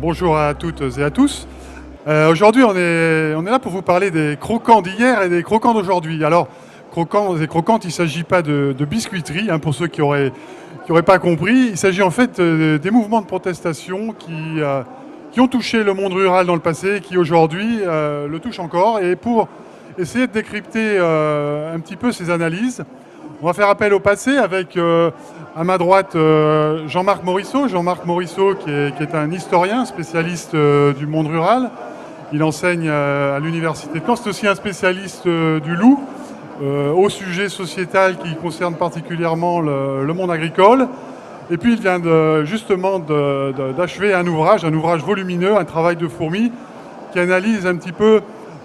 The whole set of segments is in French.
Bonjour à toutes et à tous. Aujourd'hui, on est là pour vous parler des croquants d'hier et des croquants d'aujourd'hui. Alors, croquants et croquantes, il ne s'agit pas de biscuiterie, pour ceux qui auraient pas compris. Il s'agit en fait des mouvements de protestation qui ont touché le monde rural dans le passé, qui aujourd'hui le touchent encore. Et pour essayer de décrypter un petit peu ces analyses, on va faire appel au passé avec, à ma droite, Jean-Marc Morisseau. Jean-Marc Morisseau qui est un historien, spécialiste du monde rural. Il enseigne à l'université de Caen. C'est aussi un spécialiste du loup, au sujet sociétal qui concerne particulièrement le monde agricole. Et puis il vient justement d'achever un ouvrage volumineux, un travail de fourmi, qui analyse un petit peu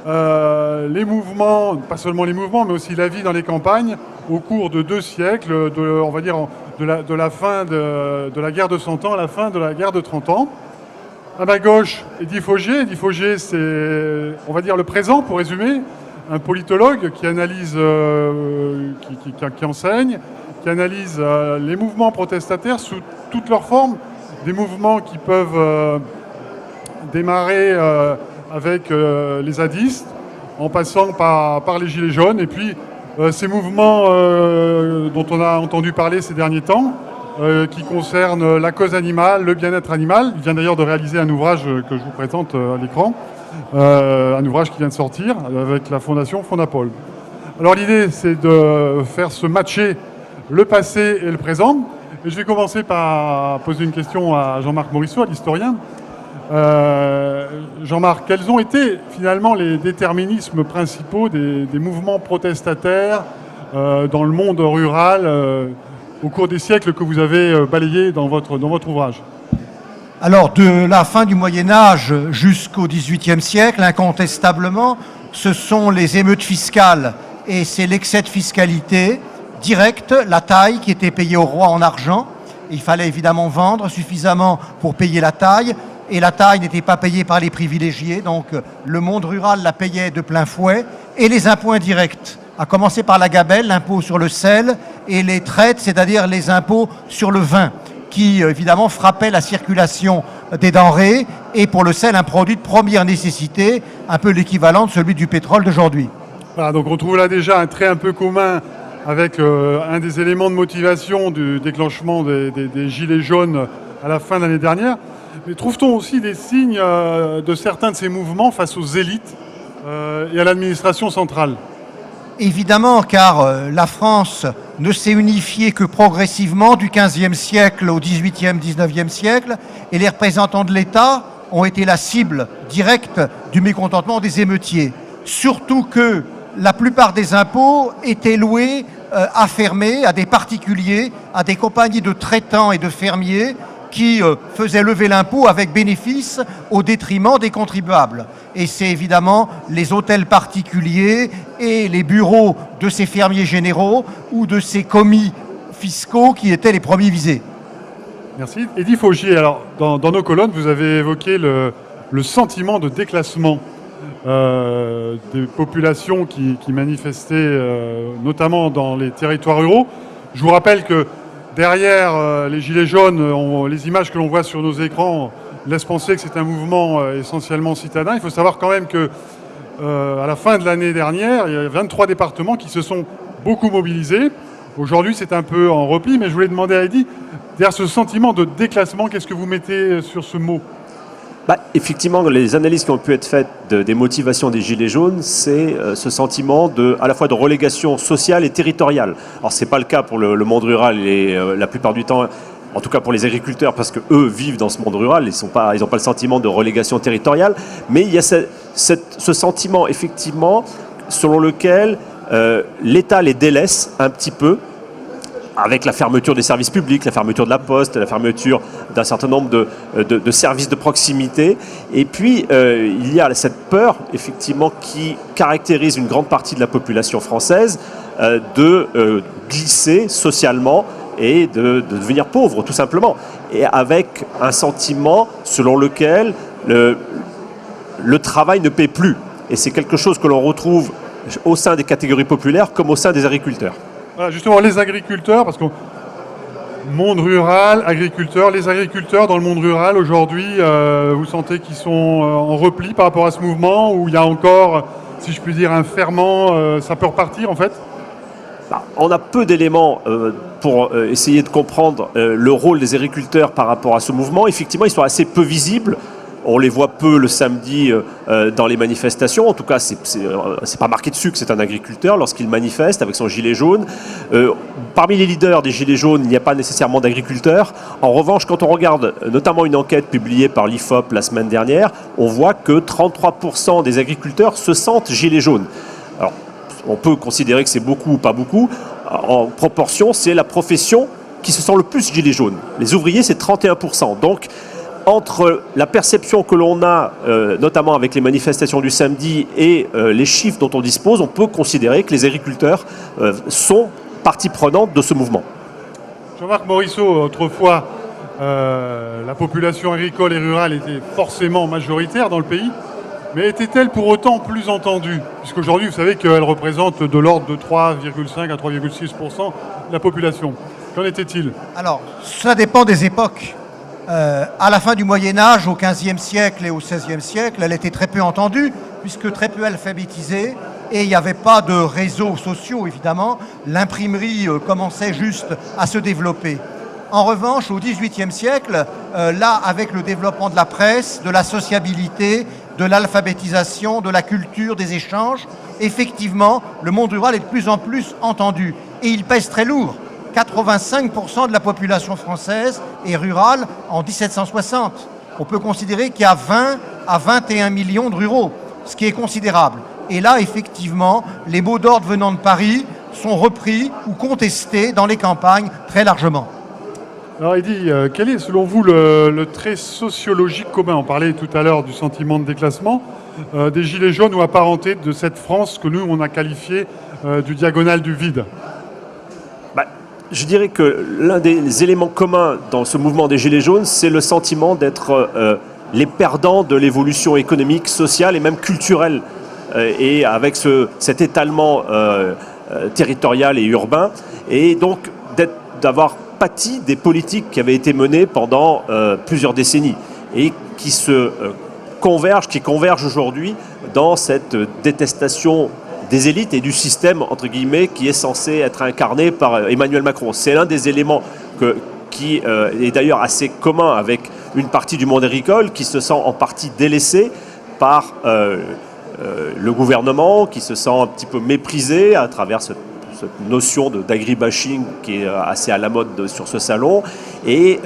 les mouvements, pas seulement les mouvements, mais aussi la vie dans les campagnes au cours de 2 siècles, on va dire de la fin de la guerre de 100 ans à la fin de la guerre de 30 ans. À ma gauche, Eddy Faugier. Eddy Faugier, c'est, on va dire, le présent, pour résumer, un politologue qui analyse, qui enseigne, qui analyse les mouvements protestataires sous toutes leurs formes, des mouvements qui peuvent démarrer avec les zadistes, en passant par les gilets jaunes, et puis ces mouvements dont on a entendu parler ces derniers temps, qui concernent la cause animale, le bien-être animal. Il vient d'ailleurs de réaliser un ouvrage que je vous présente à l'écran, un ouvrage qui vient de sortir avec la fondation Fondapol. Alors l'idée, c'est de faire se matcher le passé et le présent. Et je vais commencer par poser une question à Jean-Marc Morisseau, à l'historien. Jean-Marc, quels ont été finalement les déterminismes principaux des mouvements protestataires dans le monde rural au cours des siècles que vous avez balayés dans votre ouvrage? Alors, de la fin du Moyen-Âge jusqu'au XVIIIe siècle, incontestablement, ce sont les émeutes fiscales et c'est l'excès de fiscalité directe, la taille qui était payée au roi en argent. Il fallait évidemment vendre suffisamment pour payer la taille. Et la taille n'était pas payée par les privilégiés, donc le monde rural la payait de plein fouet. Et les impôts indirects, à commencer par la gabelle, l'impôt sur le sel, et les traites, c'est-à-dire les impôts sur le vin, qui évidemment frappaient la circulation des denrées, et pour le sel, un produit de première nécessité, un peu l'équivalent de celui du pétrole d'aujourd'hui. Voilà, donc on trouve là déjà un trait un peu commun avec un des éléments de motivation du déclenchement des gilets jaunes à la fin de l'année dernière. Mais trouve-t-on aussi des signes de certains de ces mouvements face aux élites et à l'administration centrale? Évidemment, car la France ne s'est unifiée que progressivement du XVe siècle au XVIIIe, XIXe siècle, et les représentants de l'État ont été la cible directe du mécontentement des émeutiers. Surtout que la plupart des impôts étaient loués affermés à des particuliers, à des compagnies de traitants et de fermiers, qui faisait lever l'impôt avec bénéfice au détriment des contribuables. Et c'est évidemment les hôtels particuliers et les bureaux de ces fermiers généraux ou de ces commis fiscaux qui étaient les premiers visés. Merci. Eddy Faugier, alors dans nos colonnes, vous avez évoqué le sentiment de déclassement des populations qui manifestaient, notamment dans les territoires ruraux. Je vous rappelle que derrière les gilets jaunes, les images que l'on voit sur nos écrans laissent penser que c'est un mouvement essentiellement citadin. Il faut savoir quand même que à la fin de l'année dernière, il y a 23 départements qui se sont beaucoup mobilisés. Aujourd'hui, c'est un peu en repli, mais je voulais demander à Eddy, derrière ce sentiment de déclassement, qu'est-ce que vous mettez sur ce mot ? Effectivement, les analyses qui ont pu être faites des motivations des Gilets jaunes, c'est ce sentiment à la fois de relégation sociale et territoriale. Alors, ce n'est pas le cas pour le monde rural et la plupart du temps, en tout cas pour les agriculteurs, parce qu'eux vivent dans ce monde rural, ils n'ont pas le sentiment de relégation territoriale, mais il y a ce sentiment, effectivement, selon lequel l'État les délaisse un petit peu, avec la fermeture des services publics, la fermeture de la poste, la fermeture d'un certain nombre de services de proximité. Et puis, il y a cette peur, effectivement, qui caractérise une grande partie de la population française, de glisser socialement et de devenir pauvre, tout simplement. Et avec un sentiment selon lequel le travail ne paie plus. Et c'est quelque chose que l'on retrouve au sein des catégories populaires comme au sein des agriculteurs. Voilà, justement, les agriculteurs, parce que Monde rural, agriculteurs. Les agriculteurs dans le monde rural aujourd'hui, vous sentez qu'ils sont en repli par rapport à ce mouvement, ou il y a encore, si je puis dire, un ferment, ça peut repartir en fait? On a peu d'éléments pour essayer de comprendre le rôle des agriculteurs par rapport à ce mouvement. Effectivement, ils sont assez peu visibles. On les voit peu le samedi dans les manifestations. En tout cas, c'est pas marqué dessus que c'est un agriculteur lorsqu'il manifeste avec son gilet jaune. Parmi les leaders des gilets jaunes, il n'y a pas nécessairement d'agriculteurs. En revanche, quand on regarde notamment une enquête publiée par l'IFOP la semaine dernière, on voit que 33% des agriculteurs se sentent gilets jaunes. Alors, on peut considérer que c'est beaucoup ou pas beaucoup. En proportion, c'est la profession qui se sent le plus gilet jaune. Les ouvriers, c'est 31%. Donc, entre la perception que l'on a, notamment avec les manifestations du samedi, et les chiffres dont on dispose, on peut considérer que les agriculteurs sont partie prenante de ce mouvement. Jean-Marc Morisseau, autrefois, la population agricole et rurale était forcément majoritaire dans le pays, mais était-elle pour autant plus entendue? Puisqu'aujourd'hui, vous savez qu'elle représente de l'ordre de 3,5 à 3,6% de la population. Qu'en était-il? Alors, ça dépend des époques. À la fin du Moyen-Âge, au XVe siècle et au XVIe siècle, elle était très peu entendue, puisque très peu alphabétisée, et il n'y avait pas de réseaux sociaux, évidemment. L'imprimerie commençait juste à se développer. En revanche, au XVIIIe siècle, là, avec le développement de la presse, de la sociabilité, de l'alphabétisation, de la culture, des échanges, effectivement, le monde rural est de plus en plus entendu. Et il pèse très lourd. 85% de la population française est rurale en 1760. On peut considérer qu'il y a 20 à 21 millions de ruraux, ce qui est considérable. Et là, effectivement, les mots d'ordre venant de Paris sont repris ou contestés dans les campagnes très largement. Alors Eddy, quel est selon vous le trait sociologique commun? On parlait tout à l'heure du sentiment de déclassement, des gilets jaunes ou apparentés de cette France que nous, on a qualifiée du diagonale du vide. Je dirais que l'un des éléments communs dans ce mouvement des Gilets jaunes, c'est le sentiment d'être les perdants de l'évolution économique, sociale et même culturelle. Et avec cet étalement territorial et urbain. Et donc d'avoir pâti des politiques qui avaient été menées pendant plusieurs décennies et qui convergent aujourd'hui dans cette détestation des élites et du système, entre guillemets, qui est censé être incarné par Emmanuel Macron. C'est l'un des éléments qui est d'ailleurs assez commun avec une partie du monde agricole qui se sent en partie délaissée par le gouvernement, qui se sent un petit peu méprisé à travers cette notion d'agribashing qui est assez à la mode sur ce salon. Et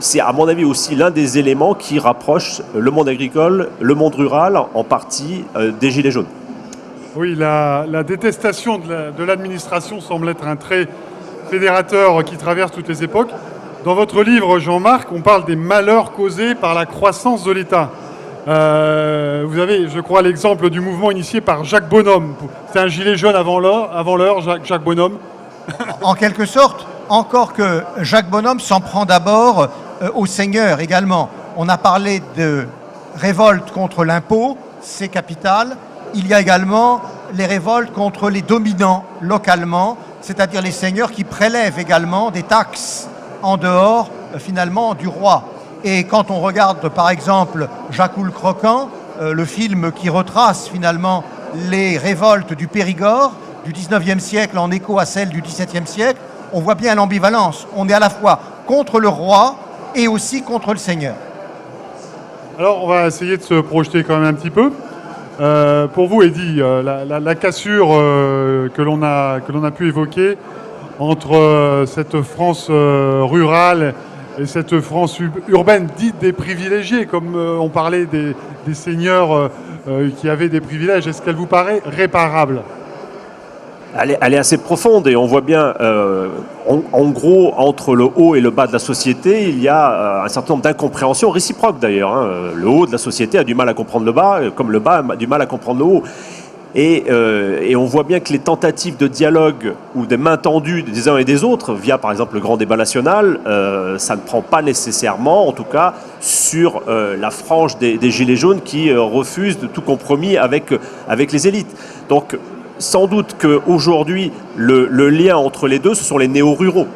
c'est à mon avis aussi l'un des éléments qui rapproche le monde agricole, le monde rural en partie des Gilets jaunes. Oui, la détestation de l'administration semble être un trait fédérateur qui traverse toutes les époques. Dans votre livre, Jean-Marc, on parle des malheurs causés par la croissance de l'État. Vous avez, je crois, l'exemple du mouvement initié par Jacques Bonhomme. C'est un gilet jaune avant l'heure, Jacques Bonhomme. En quelque sorte, encore que Jacques Bonhomme s'en prend d'abord aux seigneurs également. On a parlé de révolte contre l'impôt, c'est capital. Il y a également les révoltes contre les dominants localement, c'est-à-dire les seigneurs qui prélèvent également des taxes en dehors, finalement, du roi. Et quand on regarde, par exemple, Jacques le Croquant, le film qui retrace finalement les révoltes du Périgord du 19e siècle en écho à celles du 17e siècle, on voit bien l'ambivalence. On est à la fois contre le roi et aussi contre le seigneur. Alors, on va essayer de se projeter quand même un petit peu. Pour vous, Eddy, la cassure que l'on a pu évoquer entre cette France rurale et cette France urbaine dite des privilégiés, comme on parlait des seigneurs qui avaient des privilèges, est-ce qu'elle vous paraît réparable? Elle est assez profonde et on voit bien, en gros, entre le haut et le bas de la société, il y a un certain nombre d'incompréhensions réciproques d'ailleurs. Le haut de la société a du mal à comprendre le bas, comme le bas a du mal à comprendre le haut. Et on voit bien que les tentatives de dialogue ou des mains tendues des uns et des autres, via par exemple le grand débat national, ça ne prend pas nécessairement, en tout cas, sur la frange des Gilets jaunes qui refusent de tout compromis avec les élites. Donc, sans doute qu'aujourd'hui, le lien entre les deux, ce sont les néo-ruraux.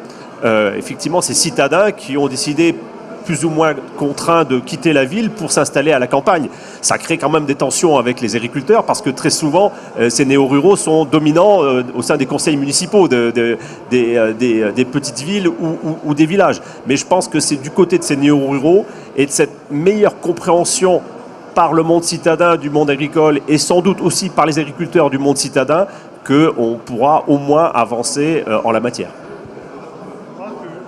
effectivement ces citadins qui ont décidé plus ou moins contraints de quitter la ville pour s'installer à la campagne. Ça crée quand même des tensions avec les agriculteurs parce que très souvent, ces néo-ruraux sont dominants au sein des conseils municipaux des petites villes ou des villages. Mais je pense que c'est du côté de ces néo-ruraux et de cette meilleure compréhension par le monde citadin du monde agricole et sans doute aussi par les agriculteurs du monde citadin qu'on pourra au moins avancer en la matière.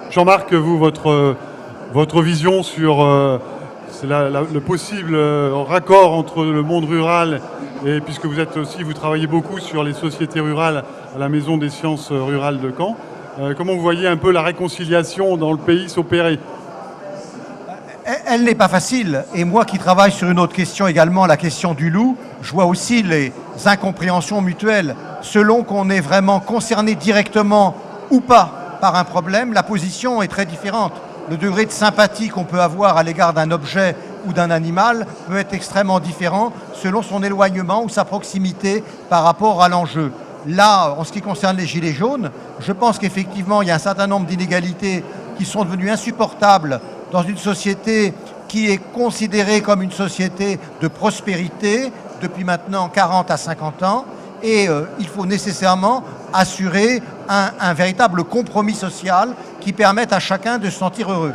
Jean-Marc, vous, votre vision sur le possible raccord entre le monde rural et puisque vous travaillez beaucoup sur les sociétés rurales à la Maison des sciences rurales de Caen, comment vous voyez un peu la réconciliation dans le pays s'opérer? Elle n'est pas facile. Et moi qui travaille sur une autre question également, la question du loup, je vois aussi les incompréhensions mutuelles. Selon qu'on est vraiment concerné directement ou pas par un problème, la position est très différente. Le degré de sympathie qu'on peut avoir à l'égard d'un objet ou d'un animal peut être extrêmement différent selon son éloignement ou sa proximité par rapport à l'enjeu. Là, en ce qui concerne les gilets jaunes, je pense qu'effectivement, il y a un certain nombre d'inégalités qui sont devenues insupportables dans une société qui est considérée comme une société de prospérité depuis maintenant 40 à 50 ans. Et il faut nécessairement assurer un véritable compromis social qui permette à chacun de se sentir heureux.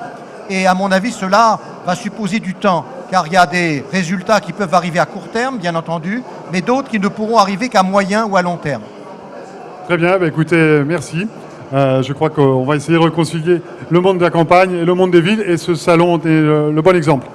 Et à mon avis, cela va supposer du temps, car il y a des résultats qui peuvent arriver à court terme, bien entendu, mais d'autres qui ne pourront arriver qu'à moyen ou à long terme. Très bien, écoutez, merci. Je crois qu'on va essayer de réconcilier le monde de la campagne et le monde des villes, et ce salon est le bon exemple.